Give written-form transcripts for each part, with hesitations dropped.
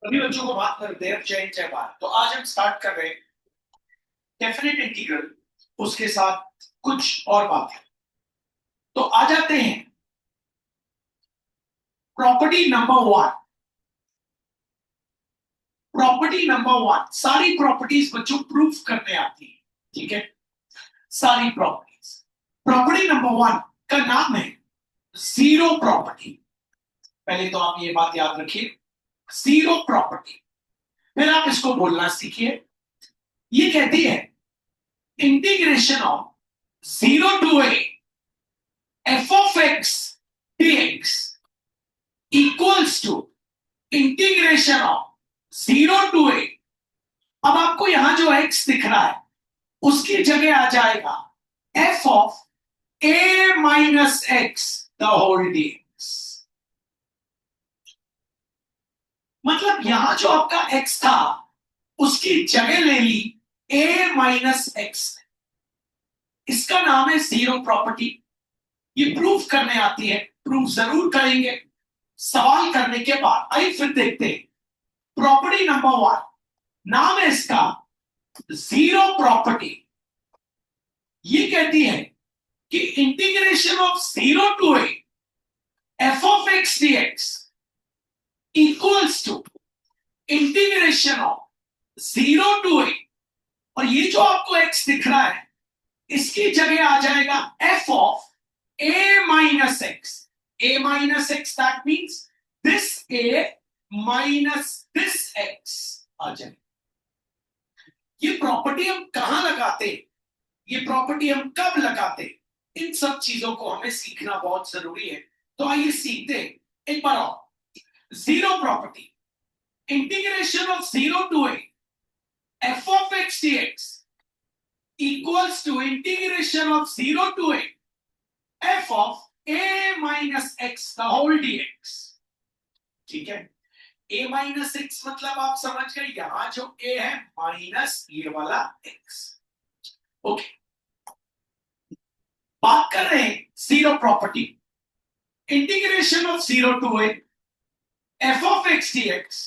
सभी बच्चों को बात करते हैं चयन चय बात। तो आज हम स्टार्ट कर रहे हैं डेफिनेट इंटीग्रल, उसके साथ कुछ और बातें। तो आ जाते हैं property number one. Property number one, सारी प्रॉपर्टीज बच्चों प्रूफ करने आती है, ठीक है। सारी प्रॉपर्टीज। प्रॉपर्टी नंबर वन का नाम है जीरो प्रॉपर्टी। पहले तो आप ये बात याद रखिए, जीरो प्रॉपर्टी। फिर आप इसको बोलना सीखिए। ये कहती है integration of zero to a f of x dx equals to integration of zero to a. अब आपको यहां जो x दिख रहा है उसकी जगह आ जाएगा f of a minus x the whole dx। मतलब यहां जो आपका x था उसकी जगह ले ली a माइनस एक्स। इसका नाम है जीरो प्रॉपर्टी। ये प्रूफ करने आती है, प्रूफ जरूर करेंगे सवाल करने के बाद। आइए फिर देखते हैं प्रॉपर्टी नंबर वन। नाम है इसका जीरो प्रॉपर्टी। ये कहती है कि integration of zero to a f of x d x equals to integration of zero to a, और ये जो आपको एक्स दिख रहा है इसकी जगह आ जाएगा f of a minus x. A minus x that means this a minus this x आ जाएगा। ये प्रॉपर्टी हम कहां लगाते, ये प्रॉपर्टी हम कब लगाते, इन सब चीजों को हमें सीखना बहुत जरूरी है। तो आइए सीखते हैं एक बार और। Zero property, integration of zero to a f of x d x equals to integration of zero to a f of a minus x the whole dx. ठीक है। a माइनस एक्स मतलब आप समझ गए, यहां जो a है minus ये वाला x। ओके, बात कर रहे हैं zero property. Integration of zero to a f of x d x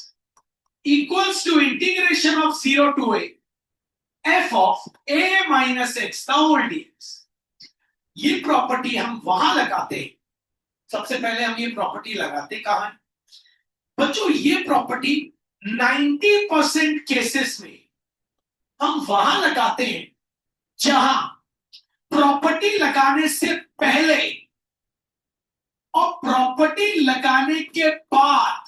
equals to integration of zero to a f of a minus x the whole dx. ये property हम वहां लगाते हैं। सबसे पहले हम ये प्रॉपर्टी लगाते कहां बच्चों? ये प्रॉपर्टी 90% केसेस में हम वहां लगाते हैं जहां प्रॉपर्टी लगाने से पहले और प्रॉपर्टी लगाने के बाद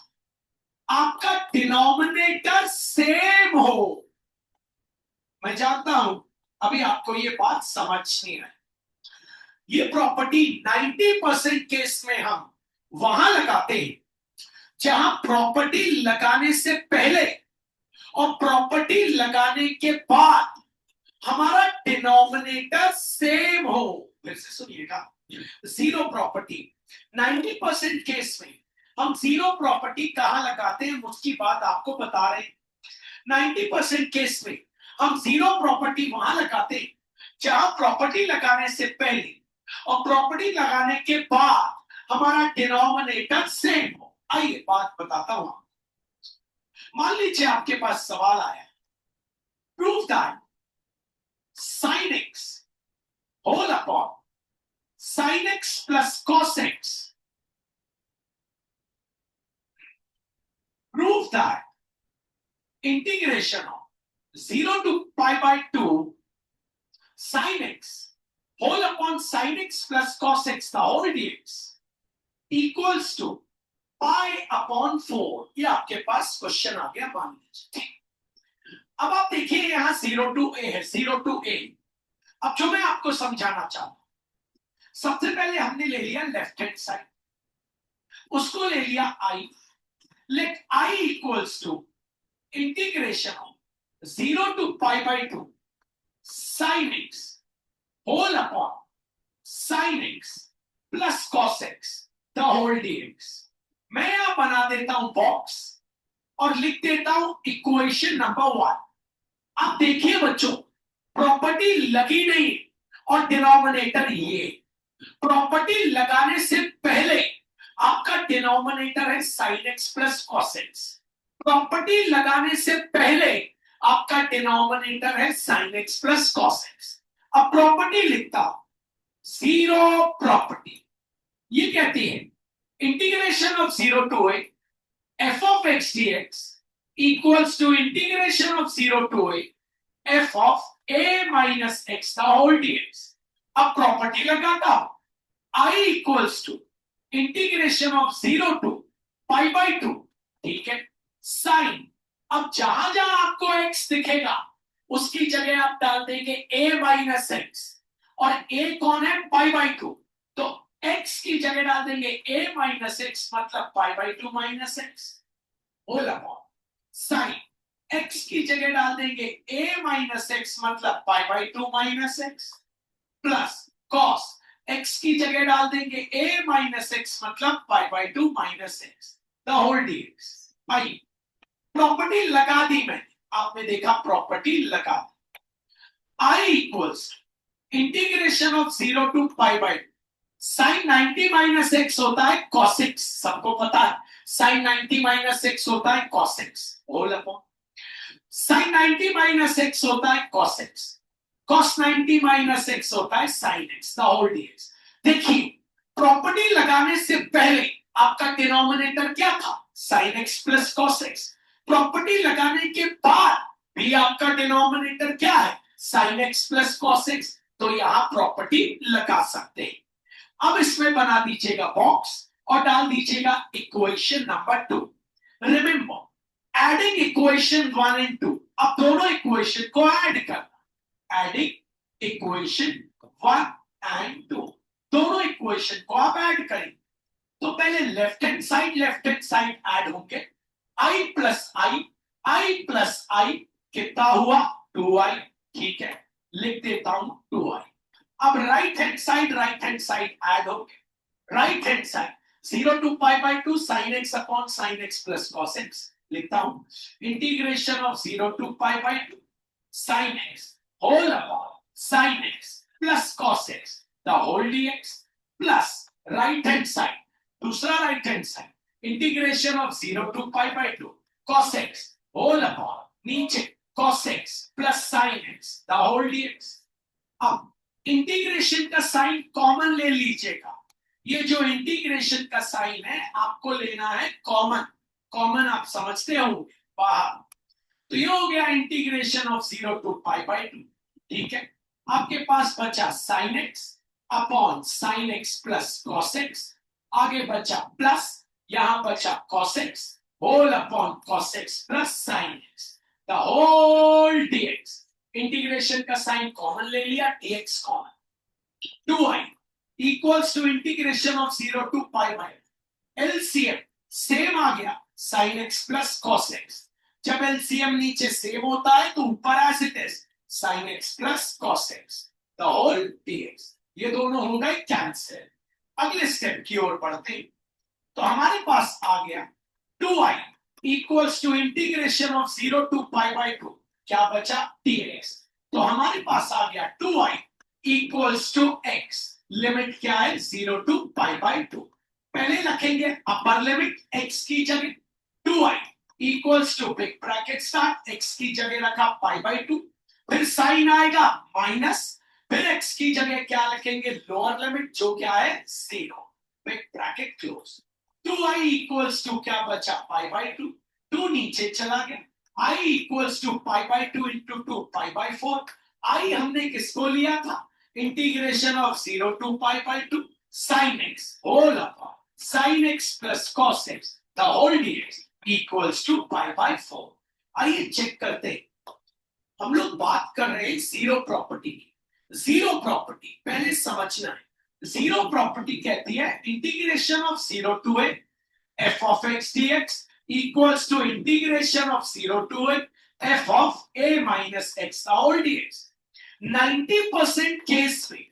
आपका डिनोमिनेटर सेम हो। मैं जानता हूं अभी आपको ये बात समझ नहीं है। ये प्रॉपर्टी 90% केस में हम वहां लगाते हैं जहां प्रॉपर्टी लगाने से पहले और प्रॉपर्टी लगाने के बाद हमारा डिनोमिनेटर सेम हो। फिर से सुनिएगा, जीरो प्रॉपर्टी 90% केस में हम जीरो प्रॉपर्टी कहां लगाते हैं उसकी बात आपको बता रहे हैं। 90% केस में हम जीरो प्रॉपर्टी वहां लगाते हैं जहां प्रॉपर्टी लगाने से पहले और प्रॉपर्टी लगाने के बाद हमारा डिनोमिनेटर सेम हो। आइए बात बताता हूं। मान लीजिए आपके पास सवाल आया, prove that sin x whole upon sin x plus cos x, prove that integration of 0 to pi by 2 sin x whole upon sin x plus cos x the whole dx equals to pi upon 4। ये आपके पास question आ गया, मान लीजिए। अब आप देखिए यहां 0 to a है, 0 टू a। अब जो मैं आपको समझाना चाहता हूं, सबसे पहले हमने ले लिया लेफ्ट हैंड साइड, उसको ले लिया i। Let i equals to integration of 0 to pi by 2 sin x whole upon sin x plus cos x the whole dx। मैं यहां बना देता हूं बॉक्स और लिख देता हूं इक्वेशन नंबर 1। अब देखिए बच्चों, प्रॉपर्टी लगी नहीं और डिनोमिनेटर ये। प्रॉपर्टी लगाने से पहले आपका डिनोमिनेटर है sin x plus cos x। Property लगाने से पहले आपका डिनोमिनेटर है sin x plus cos x। अब प्रॉपर्टी लिखता हूं, जीरो प्रॉपर्टी ये कहती है integration of 0 to a f of x dx equals to integration of 0 to a f of a minus x the whole dx। अब property लगाता हूं, I equals to integration of 0 to pi by 2, ठीक है, sign. अब जहां जहां आपको x दिखेगा उसकी जगह आप डाल देंगे a माइनस एक्स, और a कौन है, पाई बाई 2, तो x की जगह डाल देंगे a माइनस एक्स मतलब pi by 2 minus x whole upon sine x की जगह डाल देंगे a माइनस एक्स मतलब pi by 2 minus x plus cos x की जगह डाल देंगे a माइनस एक्स मतलब pi by 2 minus x the whole dx। भाई प्रॉपर्टी लगा दी मैंने, आपने देखा प्रॉपर्टी लगा दी। I equals integration of 0 to pi by sine 90 minus x होता है cos x, सबको पता है साइन 90 माइनस एक्स होता है cos x whole upon sine 90 minus x होता है cos x, cos 90 minus x होता है sin x the whole dx। देखिए प्रॉपर्टी लगाने से पहले आपका डिनोमिनेटर क्या था, sin x plus cos x। Property लगाने के बाद भी आपका डिनोमिनेटर क्या है, sin x plus cos x, तो यहां प्रॉपर्टी लगा सकते हैं। अब इसमें बना दीजिएगा बॉक्स और डाल दीजिएगा equation number 2। Remember adding equation 1 and 2, अब दोनों इक्वेशन को ऐड करना, एडिंग इक्वेशन 1 एंड 2, दोनों इक्वेशन को आप ऐड करेंगे। तो पहले लेफ्ट हैंड साइड ऐड होंगे, i प्लस आई कितना हुआ 2i, ठीक है, लिख देता हूं 2i। अब राइट हैंड साइड ऐड होंगे, right hand side 0 to pi by 2 sin x upon sin x plus cos x, लिखता हूं integration of 0 to pi by 2 sin x whole upon sin x plus cos x the whole dx plus right hand side, दूसरा right hand side integration of 0 to pi by 2 cos x whole upon नीचे cos x plus sin x the whole dx। अब integration का sign common ले लीजिएगा, ये जो integration का sign है आपको लेना है कॉमन, कॉमन आप समझते होंगे बाहर, तो ये हो गया integration of 0 to pi by 2, ठीक है। आपके पास बचा sin x upon sin x plus cos x, आगे बचा प्लस, यहां बचा cos x whole upon cos x plus sin x the whole dx। इंटीग्रेशन का साइन कॉमन ले लिया, dx common, 2i equals to integration of 0 to pi by, LCM same आ गया sin x plus cos x, जब LCM नीचे same होता है तो ऊपर as it is sin x plus cos x the whole dx। ये दोनों हो गए कैंसिल। अगले स्टेप की ओर बढ़ते, तो हमारे पास आ गया 2i equals to integration of 0 to pi by 2, क्या बचा dx, तो हमारे पास आ गया 2i equals to x, limit क्या है 0 टू पाई बाई 2, पहले रखेंगे अपर लिमिट x की जगह 2i equals to big bracket start, x की जगह रखा पाई बाई 2, फिर साइन आएगा माइनस, फिर x की जगह क्या रखेंगे लोअर लिमिट जो क्या है 0, big bracket close, 2i equals to क्या बचा पाई बाई 2, 2 नीचे चला गया, i equals to pi by 2 into 2 pi by 4, i हमने किसको लिया था integration of 0 to pi by 2 sin x whole upon sin x plus cos x the whole dx equals to pi by 4। आइए check करते हैं, हम लोग बात कर रहे हैं जीरो प्रॉपर्टी की। जीरो प्रॉपर्टी पहले समझना है, जीरो प्रॉपर्टी कहती है integration of 0 to a f of x dx equals to integration of 0 to a f of a minus x the whole dx। 90% case में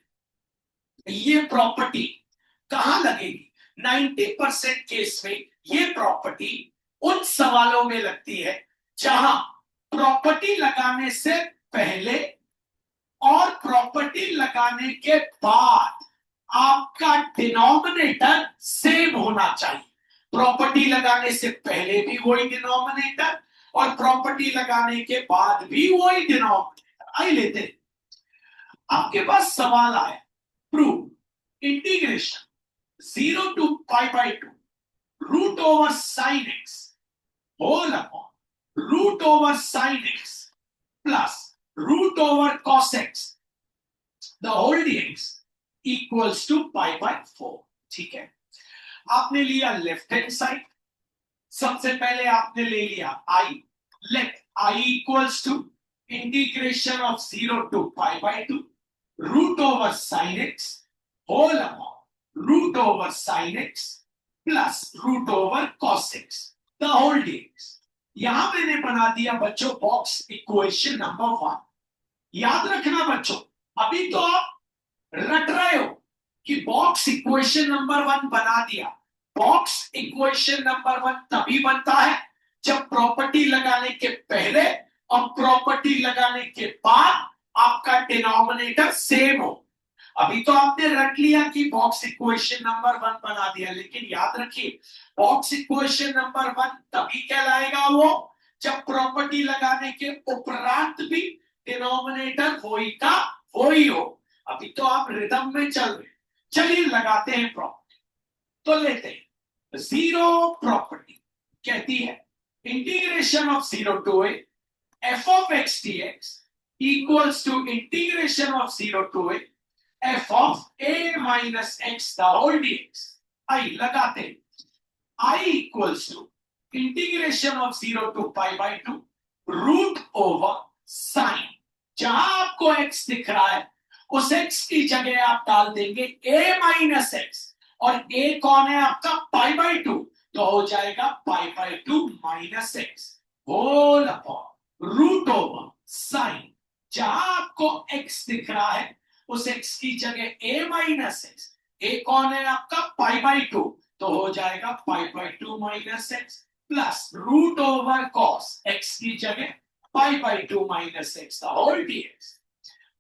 ये प्रॉपर्टी कहां लगेगी, 90% केस में ये प्रॉपर्टी उन सवालों में लगती है जहां प्रॉपर्टी लगाने से पहले और प्रॉपर्टी लगाने के बाद आपका डिनोमिनेटर सेम होना चाहिए। प्रॉपर्टी लगाने से पहले भी वही डिनोमिनेटर और प्रॉपर्टी लगाने के बाद भी वही डिनोमिनेटर। आई लेते हैं, आपके पास सवाल आया, prove integration 0 to pi by 2 root over sin x whole upon root over sin x plus root over cos x the whole dx equals to pi by 4। ठीक है, आपने लिया लेफ्ट हैंड साइड, सबसे पहले आपने ले लिया i, let i equals to integration of 0 to pi by 2 root over sin x whole upon root over sin x plus root over cos x the whole dx। यहां मैंने बना दिया बच्चों बॉक्स इक्वेशन नंबर 1। याद रखना बच्चों, अभी तो आप रट रहे हो कि बॉक्स इक्वेशन नंबर 1 बना दिया। बॉक्स इक्वेशन नंबर 1 तभी बनता है जब प्रॉपर्टी लगाने के पहले और प्रॉपर्टी लगाने के बाद आपका डिनोमिनेटर सेम हो। अभी तो आपने रट लिया कि बॉक्स इक्वेशन नंबर 1 बना दिया, लेकिन याद रखिए बॉक्स इक्वेशन नंबर 1 तभी कहलाएगा वो जब प्रॉपर्टी लगाने के उपरांत भी डिनोमिनेटर वही का वही हो। अभी तो आप रिदम में चल रहे, चलिए लगाते हैं प्रॉपर्टी। तो लेते हैं जीरो प्रॉपर्टी कहती है integration of 0 to a f of x dx equals to integration of 0 to a f of a minus x the whole dx। आई लगाते हैं, I equals to integration of 0 to pi by 2 root over sin, जहां आपको x दिख रहा है उस x की जगह आप डाल देंगे a minus x और a कौन है आपका pi by 2, तो हो जाएगा pi by 2 minus x whole upon root over sin, जहां आपको x दिख रहा है उस x की जगह a minus x, a कौन है आपका pi by 2, तो हो जाएगा pi by 2 minus x plus root over cos x की जगह pi by 2 minus x the whole dx।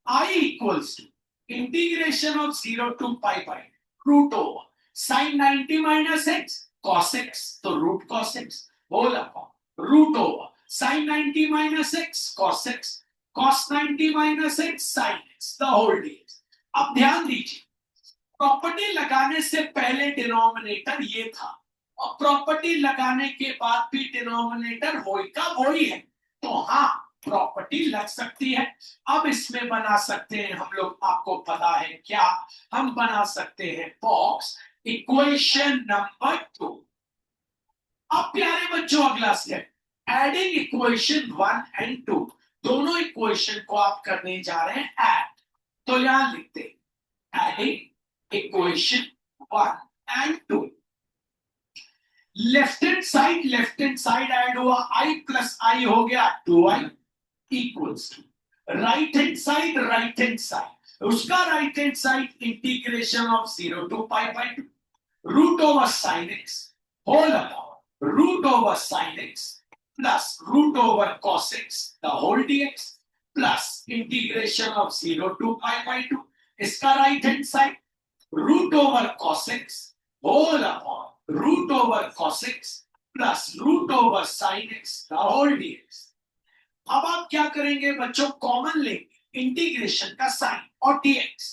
I equals to integration of 0 to pi by root over sin 90 minus x cos x, तो root cos x whole upon root over sin 90 minus x cos x cos 90 minus x sin x the whole dx। अब ध्यान दीजिए, property लगाने से पहले denominator ये था और प्रॉपर्टी लगाने के बाद भी डिनोमिनेटर वही का वही है, तो हाँ प्रॉपर्टी लग सकती है। अब इसमें बना सकते हैं हम लोग, आपको पता है क्या, हम बना सकते हैं बॉक्स इक्वेशन नंबर 2। अब प्यारे बच्चों अगला स्टेप, एडिंग इक्वेशन 1 and 2, दोनों इक्वेशन को आप करने जा रहे हैं ऐड। तो यहां लिखते हैं adding equation 1 and 2, left hand side add हुआ, i प्लस आई हो गया 2i equals to right hand side उसका right hand side integration of 0 to pi by 2 root over sine x whole upon root over sine x plus root over cos x the whole dx plus integration of 0 to pi by 2 इसका right hand side root over cos x whole upon root over cos x plus root over sin x the whole dx। अब आप क्या करेंगे बच्चों, common लेंगे integration का sign और dx,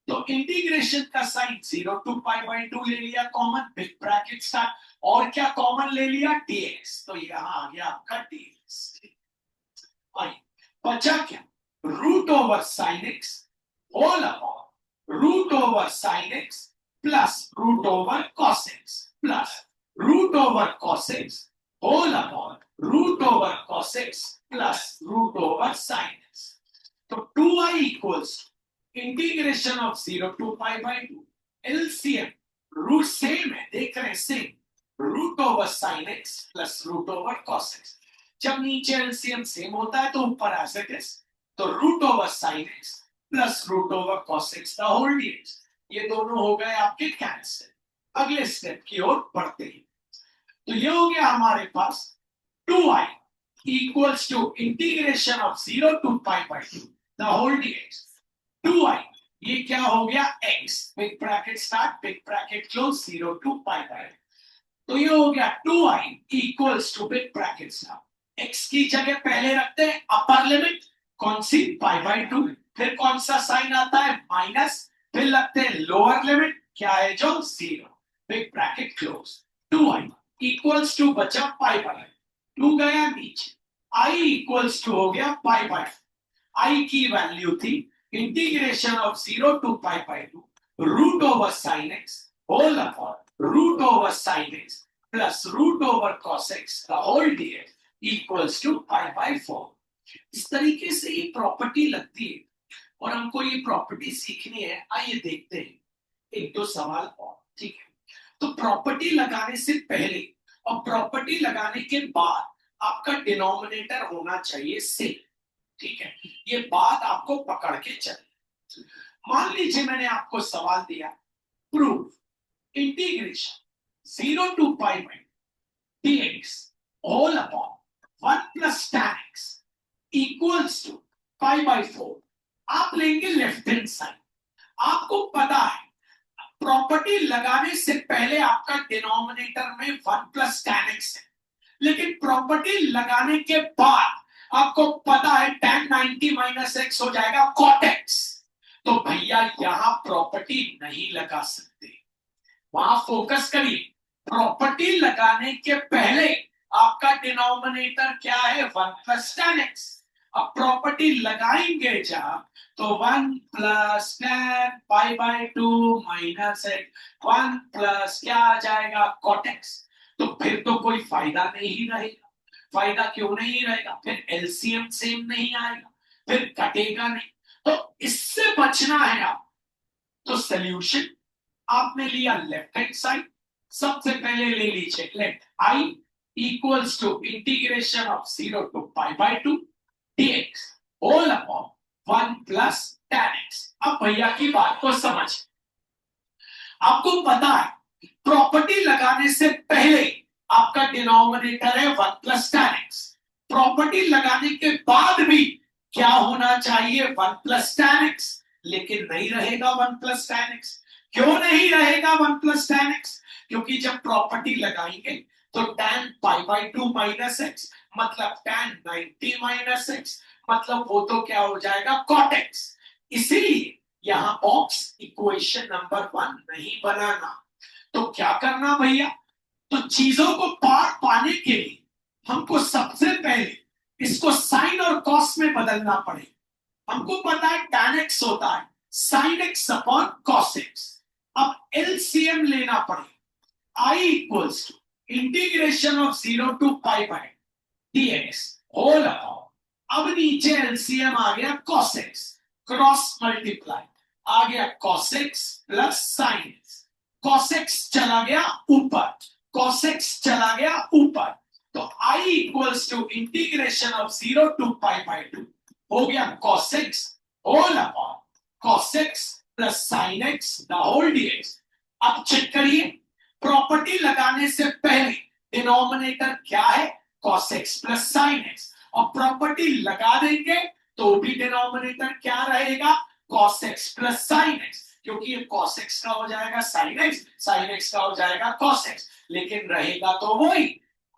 तो इंटीग्रेशन का साइन 0 to pi by 2 ले लिया कॉमन, बिग ब्रैकेट स्टार्ट, और क्या कॉमन ले लिया dx, तो यहां आ गया आपका dx। बचा क्या, root over sine x whole upon root over sine x plus root over cos x plus root over cos x whole upon root over cos x plus root over sin x। तो 2i equals integration of 0 to pi by 2 LCM root same है, देख रहे हैं same, root over sin x plus root over cos x। जब नीचे LCM same होता है तो ऊपर एज इट इज, तो root over sin x plus root over cos x the whole dx, ये दोनों हो गए आपके कैंसिल। अगले स्टेप की ओर बढ़ते हैं, तो ये हो गया हमारे पास 2i equals to integration of 0 to pi by 2 the whole dx। 2i ये क्या हो गया x, big bracket start big bracket close 0 to pi by तो ये हो गया 2i equals to big brackets now x की जगह पहले रखते हैं अपर लिमिट कौन सी π/2 फिर कौन सा साइन आता है माइनस फिर लगते हैं लोअर लिमिट क्या है जो 0 big bracket close 2i equals to बचा π/2 गया नीचे i इक्वल्स टू हो गया π/2 i की वैल्यू थी integration of 0 to π/2 root over sin x whole upon root over sin x plus root over cos x the whole dx equals to π/4 इस तरीके से ये प्रॉपर्टी लगती है और हमको ये प्रॉपर्टी सीखनी है आइए देखते हैं एक दो सवाल और ठीक है तो प्रॉपर्टी लगाने से पहले और प्रॉपर्टी लगाने के बाद आपका डिनोमिनेटर होना चाहिए सेम ठीक है ये बात आपको पकड़ के चले मान लीजिए मैंने आपको सवाल दिया prove integration 0 to π/dx whole upon 1 plus tan x equals to π/4 आप लेंगे लेफ्ट हैंड साइड आपको पता है प्रॉपर्टी लगाने से पहले आपका डिनोमिनेटर में 1 प्लस tan x है लेकिन प्रॉपर्टी लगाने के बाद आपको पता है tan 90 माइनस x हो जाएगा cot x तो भैया यहां प्रॉपर्टी नहीं लगा सकते वहां फोकस करिए प्रॉपर्टी लगाने के पहले आपका डिनोमिनेटर क्या है 1 प्लस tan x अब प्रॉपर्टी लगाएंगे जहां तो 1 plus tan π/2 minus x 1 plus क्या आ जाएगा cot x तो फिर तो कोई फायदा नहीं रहेगा फायदा क्यों नहीं रहेगा फिर एलसीएम सेम नहीं आएगा फिर कटेगा नहीं तो इससे बचना है आप तो सॉल्यूशन आपने लिया लेफ्ट हैंड साइड सबसे पहले ले लीजिए let i equals to integration of 0 to π/2 dx whole upon 1 plus tan x अब भैया की बात को समझ आपको पता है प्रॉपर्टी लगाने से पहले आपका डिनोमिनेटर है 1 प्लस tan x प्रॉपर्टी लगाने के बाद भी क्या होना चाहिए 1 प्लस tan x लेकिन नहीं रहेगा 1 प्लस tan x क्यों नहीं रहेगा 1 प्लस tan x क्योंकि जब प्रॉपर्टी लगाएंगे तो tan π/2 माइनस x मतलब tan 90 माइनस x मतलब वो तो क्या हो जाएगा cot x इसीलिए यहां बॉक्स इक्वेशन नंबर 1 नहीं बनाना तो क्या करना भैया तो चीजों को पार पाने के लिए हमको सबसे पहले इसको साइन और कॉस में बदलना पड़ेगा हमको पता है tan x होता है sin x upon cos x अब एलसीएम लेना पड़ेगा i equals to integration of 0 to π/dx whole upon अब नीचे एलसीएम आ गया cos x क्रॉस मल्टीप्लाई आ गया cos x plus sin x cos x चला गया ऊपर cos x चला गया ऊपर तो i equals to integration of 0 to π/2 हो गया cos x whole upon cos x plus sin x the whole dx अब चेक करिए प्रॉपर्टी लगाने से पहले डिनोमिनेटर क्या है cos x plus sin x और प्रॉपर्टी लगा देंगे तो भी डिनोमिनेटर क्या रहेगा cos x plus sin x क्योंकि ये cos x का हो जाएगा sin x का हो जाएगा cos x लेकिन रहेगा तो वही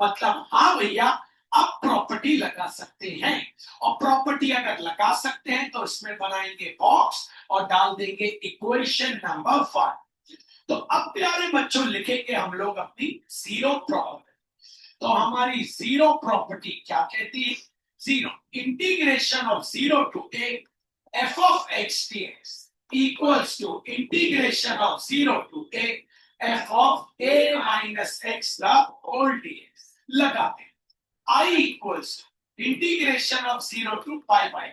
मतलब हाँ भैया अब प्रॉपर्टी लगा सकते हैं और प्रॉपर्टी अगर लगा सकते हैं तो इसमें बनाएंगे बॉक्स और डाल देंगे इक्वेशन नंबर 1 तो अब प्यारे बच्चों लिखेंगे हम लोग अपनी जीरो प्रॉपर्टी तो हमारी जीरो प्रॉपर्टी क्या कहती है zero integration of 0 to a f of x dx equals to integration of 0 to a f of a minus x the whole dx लगाते हैं i equals to integration of 0 to π/2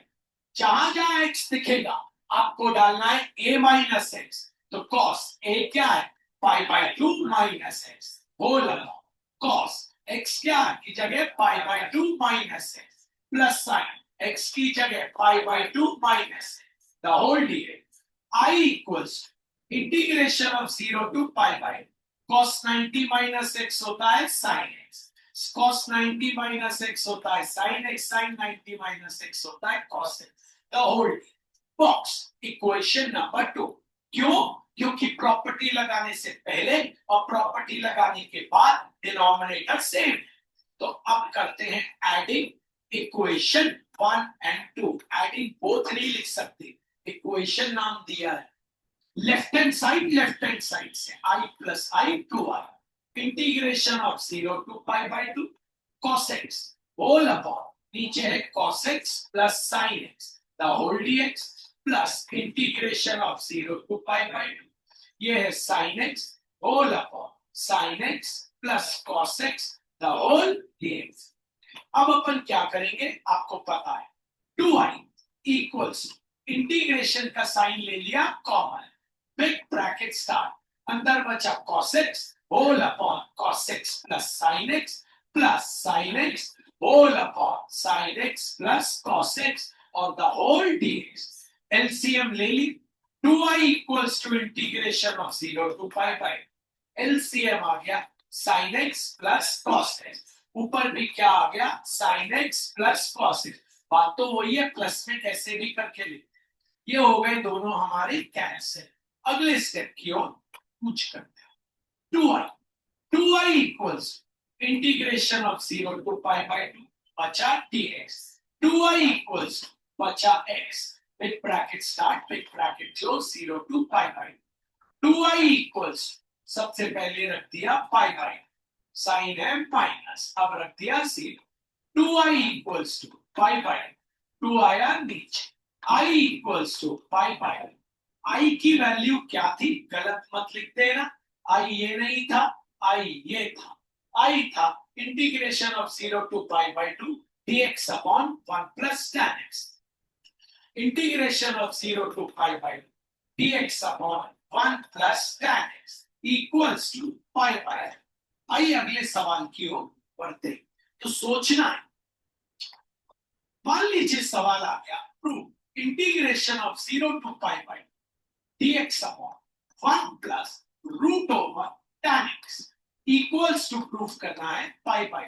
जहां जहां x दिखेगा आपको डालना है a minus x तो cos a क्या है π/2 minus x whole cos x क्या है की जगह π/2 minus x plus sin x की जगह π/2 minus the whole dx i equals integration of 0 to π/2 cos 90 minus x होता है sin x cos 90 minus x होता है sin x sin 90 minus x होता है cos x the whole box equation number 2 क्यों? क्योंकि प्रॉपर्टी लगाने से पहले और प्रॉपर्टी लगाने के बाद डिनोमिनेटर सेम। तो अब करते हैं adding equation 1 and 2। Adding both नहीं लिख सकते, इक्वेशन नाम दिया है। लेफ्ट हैंड साइड से i plus I two I integration of 0 to pi by 2 cos x whole upon नीचे है cos x plus sin x the whole dx plus integration of 0 to pi by 2 ये है sin x whole upon sin x plus cos x the whole dx। अब अपन क्या करेंगे आपको पता है, 2i इक्वल्स इंटीग्रेशन का साइन ले लिया कॉमन, बिग ब्रैकेट स्टार्ट, अंदर बचा cos x whole upon cos x plus sin x whole upon sin x plus cos x और द होल dx। एलसीएम ले ली, 2i equals to integration of 0 to pi by, LCM आ गया sin x plus cos x, ऊपर भी क्या आ गया sin x plus cos x। बात तो वही है, प्लस में कैसे भी करके ले, ये हो गए दोनों हमारे कैंसिल। अगले स्टेप की ओर पूछ करते हैं, 2i equals integration of 0 to pi by 2 बचा dx, 2i इक्वल्स बचा x, big bracket start big bracket close 0 to pi by 2i equals सबसे पहले रख दिया पाई बाई साइन है माइनस, अब रख दिया 0, 2i equals to pi by 2 आया नीचे, i equals to pi by, i की वैल्यू क्या थी, गलत मत लिख देना, i ये नहीं था, i ये था, i था integration of 0 to pi by 2 dx upon 1 plus tan x, integration of 0 to pi by dx upon 1 plus tan x equals to pi by. आइए अगले सवाल की ओर बढ़ते, तो सोचना है, मान लीजिए सवाल आ गया, prove integration of 0 to pi by dx upon 1 plus root over tan x equals to proof करना है पाई बाई।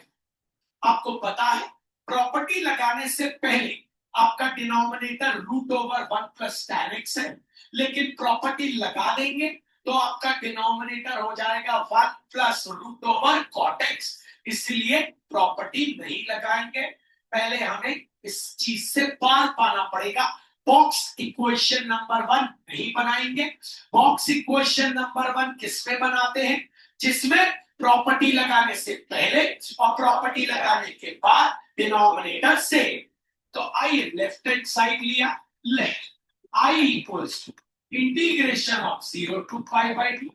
आपको पता है प्रॉपर्टी लगाने से पहले आपका denominator root over 1 plus tan x है, लेकिन प्रॉपर्टी लगा देंगे तो आपका डिनोमिनेटर हो जाएगा 1 plus root over cot x, इसलिए प्रॉपर्टी नहीं लगाएंगे, पहले हमें इस चीज से पार पाना पड़ेगा। बॉक्स इक्वेशन नंबर 1 नहीं बनाएंगे, बॉक्स इक्वेशन नंबर 1 किसमें बनाते हैं, जिसमें प्रॉपर्टी लगाने से पहले और प्रॉपर्टी लगाने के बाद डिनोमिनेटर से। तो आइए लेफ्ट हैंड साइड लिया, left i equals to integration of 0 to pi by 2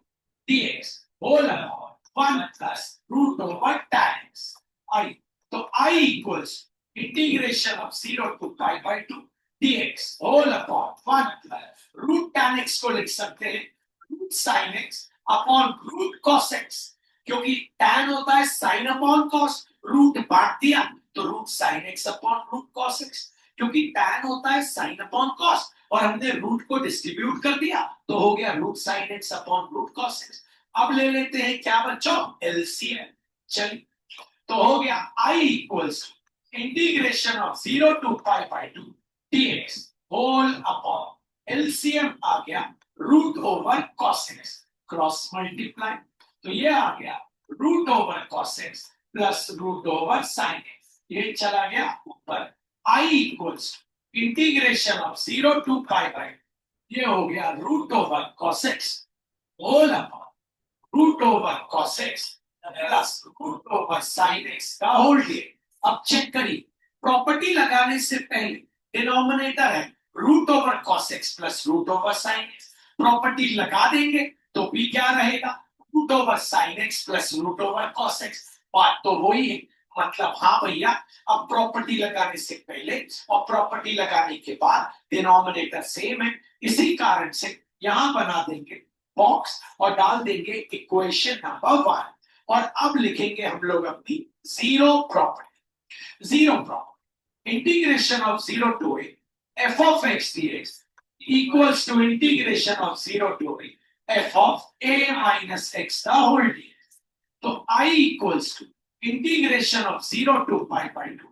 dx whole upon 1 plus root over tan x i, तो i equals integration of 0 to pi by 2 dx whole upon 1 plus root tan x को लिख सकते हैं root sin x upon root cos x, क्योंकि tan होता है sin upon cos, root बांट दिया तो root sin x upon root cos x, क्योंकि tan होता है sin अपॉन cos और हमने रूट को डिस्ट्रीब्यूट कर दिया तो हो गया root sin x upon root cos x। अब ले लेते हैं क्या बच्चों, एलसीएम, चलिए तो हो गया i equals integration of 0 to pi by 2 dx whole upon LCM आ गया root over cos x, cross multiply, तो ये आ गया root over cos x plus root over sin x, ये चला गया ऊपर, i equals integration of 0 to pi by, ये हो गया root over cos x whole upon root over cos x plus root over sin x का whole day. अब check करिए, प्रॉपर्टी लगाने से पहले डिनोमिनेटर है root over cos x plus root over sin x, property लगा देंगे तो भी क्या रहेगा root over sin x plus root over cos x, बात तो वही है, मतलब हाँ भैया अब प्रॉपर्टी लगाने से पहले और प्रॉपर्टी लगाने के बाद डिनोमिनेटर सेम है, इसी कारण से यहां बना देंगे बॉक्स और डाल देंगे इक्वेशन नंबर 1 और अब लिखेंगे हम लोग अपनी zero property, integration of 0 to a f of x dx equals to integration of 0 to a f of a minus x the whole dx, तो I equals to integration of 0 to pi by 2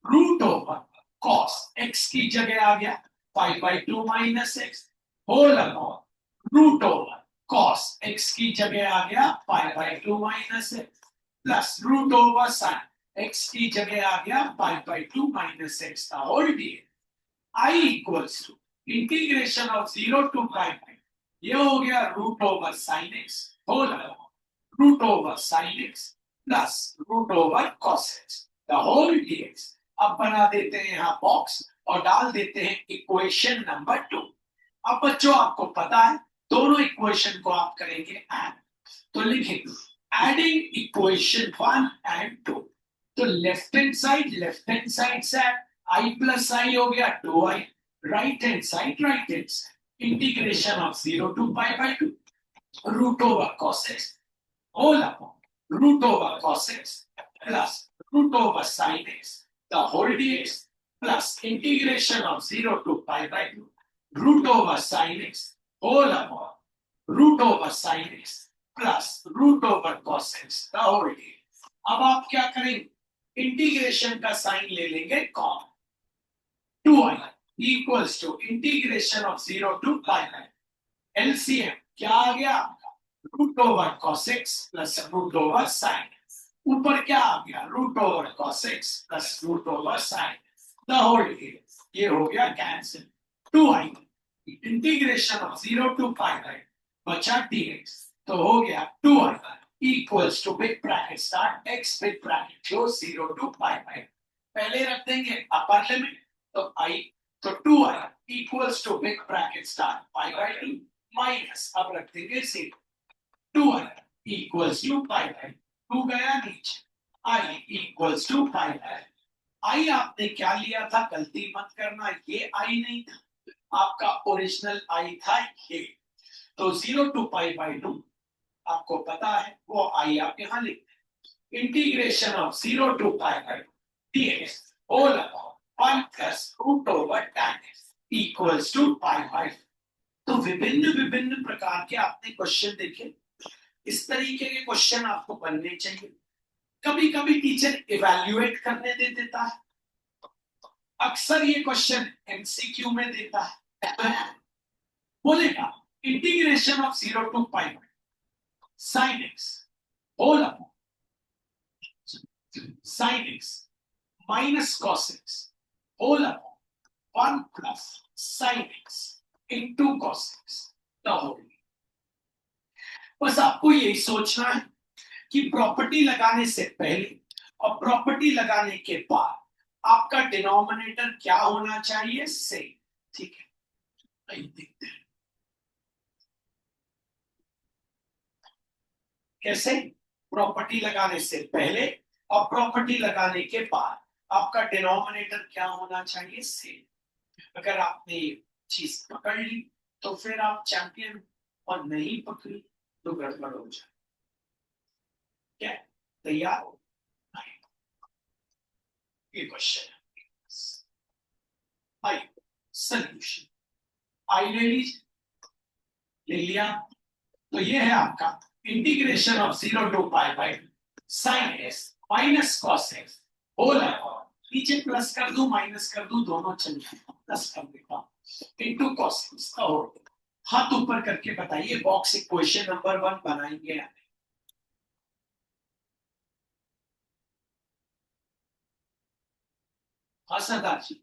root over cos x की जगह आ गया pi by 2 minus x whole upon root over cos x की जगह आ गया pi by 2 minus x plus root over sine x की जगह आ गया पाई बाई 2 माइनस एक्स का whole dx I equals to integration of 0 to pi by ये हो गया root over sine x whole root over sine x plus root over cos x the whole dx. अब बना देते हैं यहाँ box और डाल देते हैं इक्वेशन नंबर 2। अब बच्चों आपको पता है दोनों इक्वेशन को आप करेंगे ऐड, तो लिखेंगे एडिंग इक्वेशन 1 एंड 2। तो लेफ्ट हैंड साइड से आई प्लस आई हो गया 2i, right hand side integration of 0 to pi by 2 root over cos x whole upon root over cos x plus root over sin x the whole dx plus integration of 0 to pi by 2 root over sin x whole upon root over sin x plus root over cos x the whole dx। अब आप क्या करेंगे integration का साइन ले लेंगे कॉम 2i equals to integration of 0 to pi by LCM क्या आ गया root over cos x plus root over sin ऊपर क्या आ गया root over cos x plus root over sin the whole ये हो गया cancel 2i integration of 0 to pi by बचा dx तो हो गया 2i equals to big bracket start x big bracket close 0 to pi by पहले रख देंगे अपर लिमिट तो i तो 2i equals to big bracket start pi by 2 minus अब रख देंगे 0 2i equals to pi by 2 गया नीचे i equals to pi by i आपने क्या लिया था गलती मत करना ये i नहीं था आपका ओरिजिनल i था ये तो 0 टू पाई बाई 2 आपको पता है वो i आप यहाँ लिखते हैं integration of 0 to pi by dx whole upon 1 plus root over tan x equals to pi by। तो विभिन्न प्रकार के आपने क्वेश्चन देखे इस तरीके के क्वेश्चन आपको बनने चाहिए। कभी कभी टीचर इवैल्यूएट करने दे देता है अक्सर ये क्वेश्चन एमसीक्यू में देता है बोलेगा integration of 0 to pi by sin x whole upon sin x minus cos x whole upon 1 plus sin x into cos x the whole। बस आपको यही सोचना है कि प्रॉपर्टी लगाने से पहले और प्रॉपर्टी लगाने के बाद आपका डिनोमिनेटर क्या होना चाहिए सेम। ठीक है देखते हैं कैसे प्रॉपर्टी लगाने से पहले और प्रॉपर्टी लगाने के बाद आपका डिनोमिनेटर क्या होना चाहिए सेम। अगर आपने चीज पकड़ ली तो फिर आप चैंपियन और नहीं पकड़ी तो गड़बड़ हो जाए। क्या तैयार हो ये क्वेश्चन आई सॉल्यूशन आई ले लीजिए ले लिया तो ये है आपका integration of 0 to pi by sin x minus cos x whole नीचे प्लस कर दूं माइनस कर दूं दोनों चल जाएगा प्लस कर देता हूं इनटू cos x का होल हाथ ऊपर करके बताइए बॉक्स इक्वेशन नंबर 1 बनाएंगे या नहीं। हाँ सरदार जी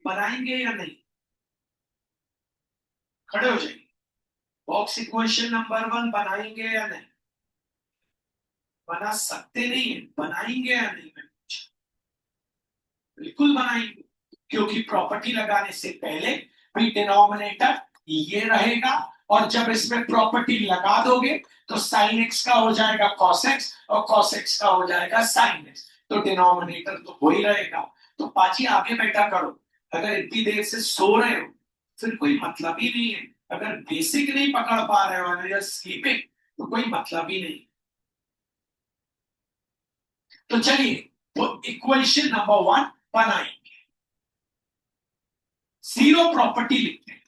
बनाएंगे या नहीं खड़े हो जाइए बॉक्स इक्वेशन नंबर 1 बनाएंगे या नहीं बना सकते नहीं है बनाएंगे या नहीं मैं पूछा बिल्कुल बनाएंगे क्योंकि प्रॉपर्टी लगाने से पहले भी डिनोमिनेटर ये रहेगा और जब इसमें प्रॉपर्टी लगा दोगे तो sin x का हो जाएगा cos x और cos x का हो जाएगा sin x तो डिनोमिनेटर तो हो ही रहेगा। तो पाजी आगे बैठा करो अगर इतनी देर से सो रहे हो फिर कोई मतलब ही नहीं है अगर बेसिक नहीं पकड़ पा रहे हो या स्लीपिंग तो कोई मतलब ही नहीं। तो चलिए तो इक्वेशन नंबर 1 बनाएंगे जीरो प्रॉपर्टी लिखते हैं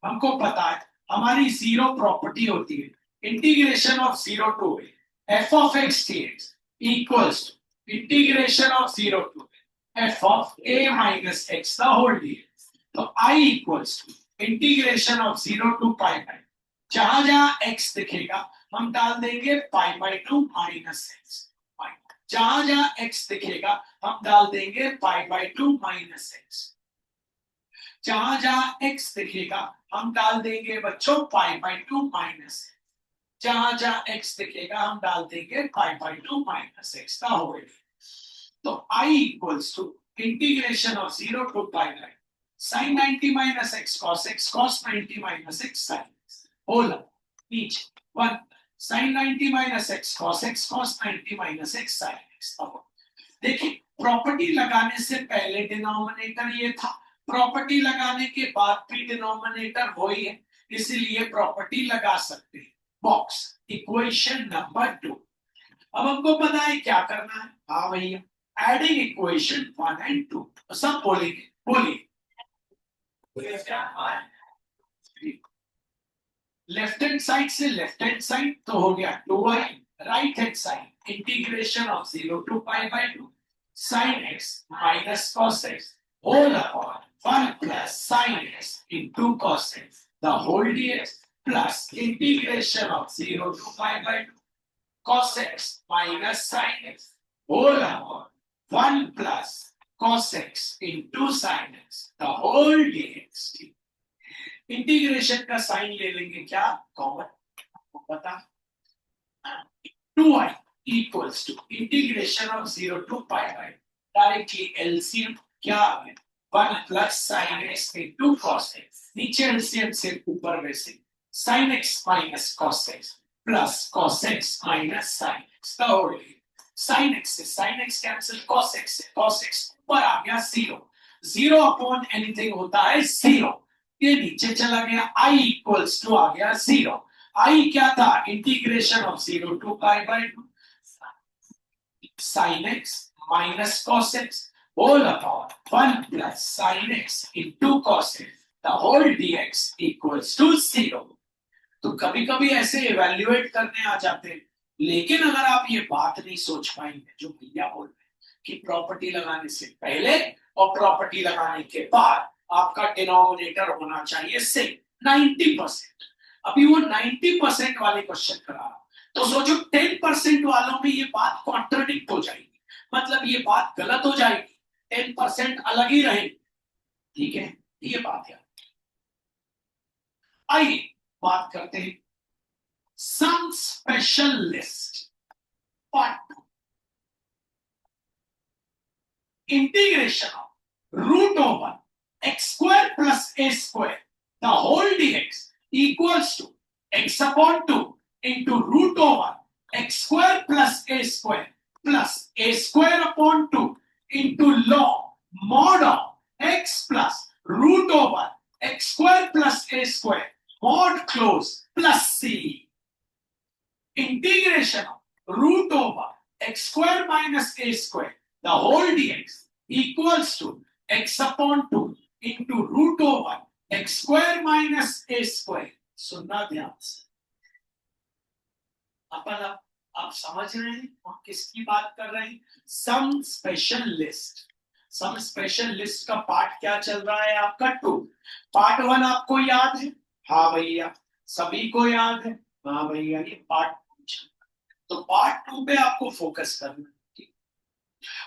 हमको पता है हमारी जीरो प्रॉपर्टी होती है integration of 0 to f of x dx equals to integration of 0 to f of a minus x the whole dx। तो I equals to integration of 0 to pi by, जहां जहां x दिखेगा हम डाल देंगे pi by two minus x, जहां जहां x दिखेगा हम डाल देंगे pi by two minus x, जहां जहां x दिखेगा हम डाल देंगे बच्चों पाई बाई टू माइनस, जहां जहां x दिखेगा हम डाल देंगे pi by two minus x का होल। तो I equals to integration of 0 to pi by sin 90 minus x cos x cos 90 minus x sin x whole नीचे 1 sin 90 minus x cos x cos 90 minus x sin x। अब देखिए property लगाने से पहले denominator ये था, property लगाने के बाद भी डिनोमिनेटर वही है, इसीलिए प्रॉपर्टी लगा सकते हैं। Box equation number 2। अब हमको पता है क्या करना है, हाँ भैया एडिंग इक्वेशन 1 एंड 2 सब बोलेंगे, बोलिए लेफ्ट हैंड साइड से लेफ्ट हैंड साइड तो हो गया 2y, right hand side integration of 0 to pi by 2 sin x minus cos x whole upon 1 plus sin x into cos x the whole dx plus integration of 0 to pi by 2 cos x minus sin x whole upon 1 plus cos x into sin x the whole dx। इंटीग्रेशन का साइन ले लेंगे क्या common, पता 2y equals to integration of 0 to pi by directly LCM क्या आ गया 1 plus sin x into cos x, नीचे LCM से ऊपर वैसे sin x minus cos x plus cos x minus sin x का होल, sin x से sin x cancel, cos x से cos x ऊपर आ गया 0, 0 अपॉन एनीथिंग होता है 0, ये नीचे चला गया I इक्वल्स टू आ गया 0, I क्या था integration of 0 to pi by 2 sin x minus cos x whole upon 1 plus sin x into cos x the whole dx equals to 0। तो कभी कभी ऐसे इवैल्यूएट करने आ जाते हैं, लेकिन अगर आप ये बात नहीं सोच पाएंगे जो भैया बोल रहे हैं कि प्रॉपर्टी लगाने से पहले और प्रॉपर्टी लगाने के बाद आपका डिनोमिनेटर होना चाहिए सेम 90%। अभी वो 90% वाले क्वेश्चन करा रहा, तो सोचो 10% वालों में ये बात कॉन्ट्रडिक्ट हो जाएगी, मतलब ये बात गलत हो जाएगी, 10% अलग ही रहेगी, ठीक है ये बात है। आइए बात करते हैं some special list part 2, integration of root over x square plus a square the whole dx equals to x upon 2 into root over x square plus a square plus a square upon 2 into log mod of x plus root over x square plus a square mod close plus c integration of root over x square minus a square the whole dx equals to x upon 2 into root over x square minus a square। सुनना ध्यान से, अपन आप समझ रहे हैं हम किसकी बात कर रहे हैं, some special list. Some special list का पार्ट क्या चल रहा है आपका 2, पार्ट 1 आपको याद है, हाँ भैया सभी को याद है, हाँ भैया ये पार्ट 2, तो पार्ट 2 पे आपको फोकस करना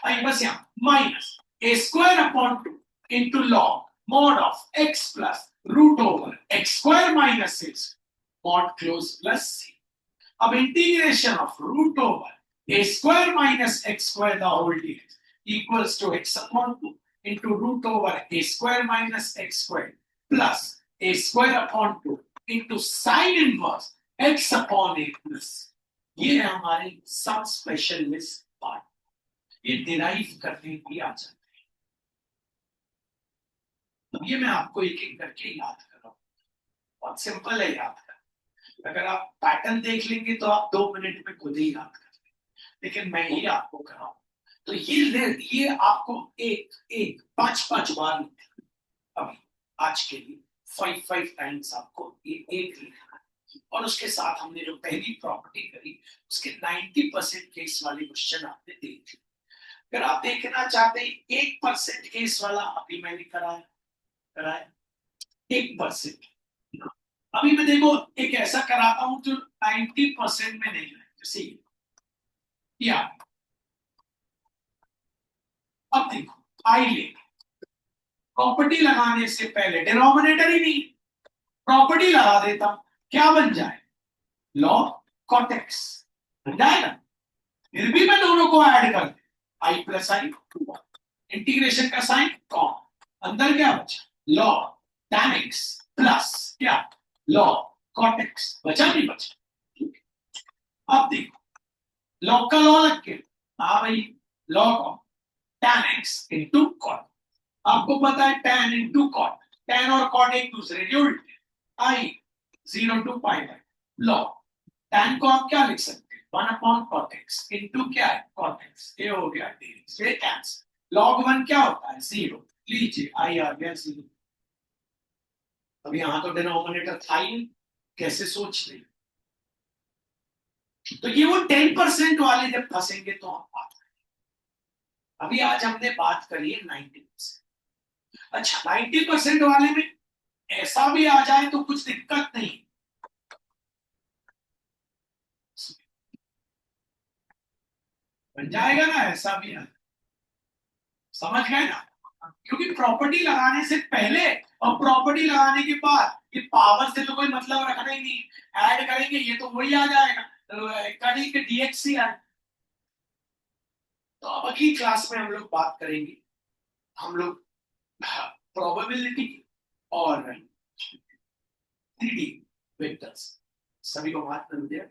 है। बस यहाँ minus a square upon 2 into log mod of x plus root over x square minus 6 mod close plus c। अब integration of root over a square minus x square the whole dx equals to x upon 2 into root over a square minus x square plus a square upon 2 into sin inverse x upon a plus। ये है हमारे सब specialist part, ये derive करने की आ जाता है। तो ये मैं आपको एक एक करके याद कर रहा हूँ, बहुत सिंपल है याद करना, अगर आप पैटर्न देख लेंगे तो आप 2 मिनट में खुद ही याद कर लेंगे, लेकिन मैं ही आपको कराऊं तो ये आपको एक एक 5 बार अभी आज के लिए 5 टाइम्स आपको ये एक लिखना है, और उसके साथ हमने जो पहली प्रॉपर्टी करी उसके 90% केस वाले क्वेश्चन आपने देख लिए। अगर आप देखना चाहते हैं 1% केस वाला, अभी मैंने कराया 1%। अभी मैं देखो एक ऐसा कराता हूं जो 90% में नहीं है, जैसे या अब देखो आई ले प्रॉपर्टी लगाने से पहले डिनोमिनेटर ही नहीं, प्रॉपर्टी लगा देता हूं, क्या बन जाए, लॉग कॉट एक्स बन जाएगा। फिर भी मैं दोनों को ऐड कर दे, आई प्लस आई, इंटीग्रेशन का साइन कॉम, अंदर क्या बचा, लॉग tan x प्लस क्या, लॉग कॉट एक्स, बचा नहीं बचा। अब देखो लॉग का लॉ लग के, हाँ भाई, log of tan x into cot, आपको पता है tan इंटू कॉट, tan और कॉट एक दूसरे के उल्टे, I 0 to pi by log tan को आप क्या लिख सकते हैं, 1 अपॉन कॉट एक्स इंटू क्या है कॉट एक्स, ये हो गया ये कैंसिल, लॉग 1 क्या होता है 0, लीजिए आई आ गया 0। अब यहां तो डिनोमिनेटर था ही, कैसे सोच रहे, तो ये वो 10% वाले जब फंसेंगे तो हम बात करेंगे। अभी आज हमने बात करी है 90%। अच्छा 90% वाले में ऐसा भी आ जाए तो कुछ दिक्कत नहीं, बन जाएगा ना, ऐसा भी आ, समझ गए ना, क्योंकि प्रॉपर्टी लगाने से पहले और प्रॉपर्टी लगाने के बाद ये पावर से तो कोई मतलब रखना ही नहीं, ऐड करेंगे ये तो वही आ जाएगा, करेंगे डीएक्स ही आए। तो अब अगली क्लास में हम लोग बात करेंगे, हम लोग प्रोबेबिलिटी और 3D वेक्टर्स, सभी को बात कर दिया।